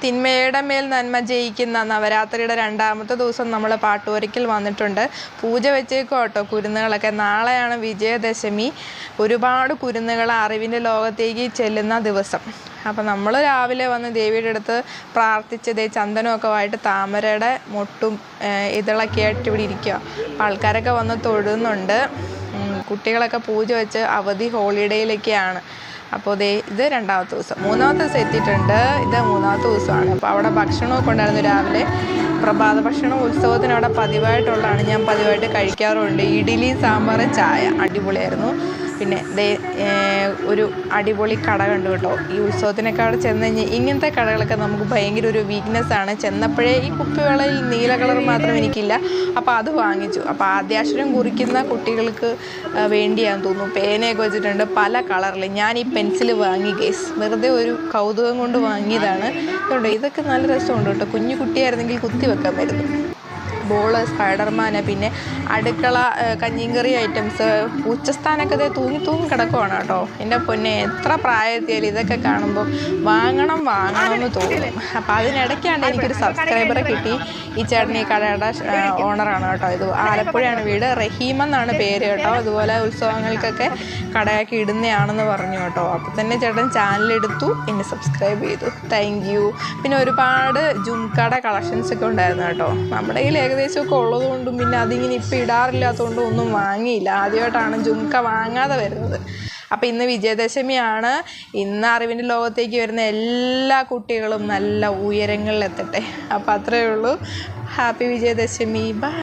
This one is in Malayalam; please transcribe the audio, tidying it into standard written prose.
തിന്മയുടെ മേൽ നന്മ ജയിക്കുന്ന നവരാത്രിയുടെ രണ്ടാമത്തെ ദിവസം നമ്മൾ പാട്ടുവരയ്ക്കൽ വന്നിട്ടുണ്ട്. പൂജ വെച്ചേക്കും കേട്ടോ കുരുന്നുകളൊക്കെ. നാളെയാണ് വിജയദശമി. ഒരുപാട് കുരുന്നുകൾ അറിവിൻ്റെ ലോകത്തേക്ക് ചെല്ലുന്ന ദിവസം. അപ്പം നമ്മൾ രാവിലെ വന്ന് ദേവിയുടെ അടുത്ത് പ്രാർത്ഥിച്ചതേ ചന്ദനമൊക്കെ ആയിട്ട് താമരയുടെ മൊട്ടും ഇതളൊക്കെ ആയിട്ട് ഇവിടെ ഇരിക്കുക. അപ്പം ആൾക്കാരൊക്കെ വന്ന് തൊഴുന്നുണ്ട്. കുട്ടികളൊക്കെ പൂജ വെച്ച് അവധി ഹോളിഡേയിലൊക്കെയാണ്. അപ്പോൾ ഇത് രണ്ടാമത്തെ ദിവസം. മൂന്നാമത്തെ ദിവസം എത്തിയിട്ടുണ്ട്. ഇത് മൂന്നാമത്തെ ദിവസമാണ്. അപ്പോൾ അവിടെ ഭക്ഷണമൊക്കെ ഉണ്ടായിരുന്നു രാവിലെ. പ്രഭാത ഭക്ഷണം ഉത്സവത്തിന് അവിടെ പതിവായിട്ടുള്ളതാണ്. ഞാൻ പതിവായിട്ട് കഴിക്കാറുണ്ട്. ഇഡ്ഡലി, സാമ്പാർ, ചായ അടിപൊളിയായിരുന്നു. പിന്നെ ഒരു അടിപൊളി കട കണ്ടു കേട്ടോ. ഈ ഉത്സവത്തിനൊക്കെ അവിടെ ചെന്ന് കഴിഞ്ഞാൽ ഇങ്ങനത്തെ കടകളൊക്കെ നമുക്ക് ഭയങ്കര ഒരു വീക്ക്നെസ്സാണ്. ചെന്നപ്പോഴേ ഈ കുപ്പിവെള്ളയിൽ നീല കളർ മാത്രം എനിക്കില്ല. അപ്പോൾ അത് വാങ്ങിച്ചു. അപ്പോൾ ആദ്യാക്ഷരം കുറിക്കുന്ന കുട്ടികൾക്ക് വേണ്ടിയാന്ന് തോന്നുന്നു. പേനയൊക്കെ വെച്ചിട്ടുണ്ട് പല കളറിൽ. ഞാൻ ഈ പെൻസിൽ വാങ്ങി ഗേസ്. വെറുതെ ഒരു കൗതുകം കൊണ്ട് വാങ്ങിയതാണ്. അതുകൊണ്ട് ഇതൊക്കെ നല്ല രസമുണ്ട് കേട്ടോ. കുഞ്ഞു കുട്ടിയായിരുന്നെങ്കിൽ കുത്തി വെക്കാൻ വരുന്നു. ബോള്, സ്പൈഡർമാന്, പിന്നെ അടുക്കള കഞ്ഞിക്കറി ഐറ്റംസ്. ഉച്ചസ്ഥാനൊക്കെ തൂങ്ങി കിടക്കുവാണ് കേട്ടോ. എൻ്റെ പൊന്നെ, എത്ര പ്രായത്തിയാലും ഇതൊക്കെ കാണുമ്പോൾ വാങ്ങണം എന്ന് തോന്നും. അപ്പം അതിനിടയ്ക്കാണ്ട് എനിക്കൊരു സബ്സ്ക്രൈബറെ കിട്ടി. ഈ ചേട്ടൻ ഈ കടയുടെ ഓണറാണ് കേട്ടോ. ഇത് ആലപ്പുഴയാണ് വീട്. റഹീം എന്നാണ് പേര് കേട്ടോ. അതുപോലെ ഉത്സവങ്ങൾക്കൊക്കെ കടയാക്കി ഇടുന്നതാണെന്ന് പറഞ്ഞു കേട്ടോ. അപ്പോൾ തന്നെ ചേട്ടൻ ചാനലെടുത്തു, എന്നെ സബ്സ്ക്രൈബ് ചെയ്തു. Thank you. പിന്നെ ഒരുപാട് ജുംക്കയുടെ കളക്ഷൻസൊക്കെ ഉണ്ടായിരുന്നു കേട്ടോ. നമ്മുടെ കയ്യിൽ ഏകദേശമൊക്കെ ഉള്ളതുകൊണ്ടും പിന്നെ അതിങ്ങനെ ഇപ്പം ഇടാറില്ലാത്തതുകൊണ്ടും ഒന്നും വാങ്ങിയില്ല. ആദ്യമായിട്ടാണ് ജുംക്ക വാങ്ങാതെ വരുന്നത്. അപ്പോൾ ഇന്ന് വിജയദശമിയാണ്. ഇന്ന് അറിവിൻ്റെ ലോകത്തേക്ക് വരുന്ന എല്ലാ കുട്ടികളും നല്ല ഉയരങ്ങളിലെത്തട്ടെ. അപ്പോൾ അത്രയേ ഉള്ളൂ. ഹാപ്പി വിജയദശമി. ബൈ.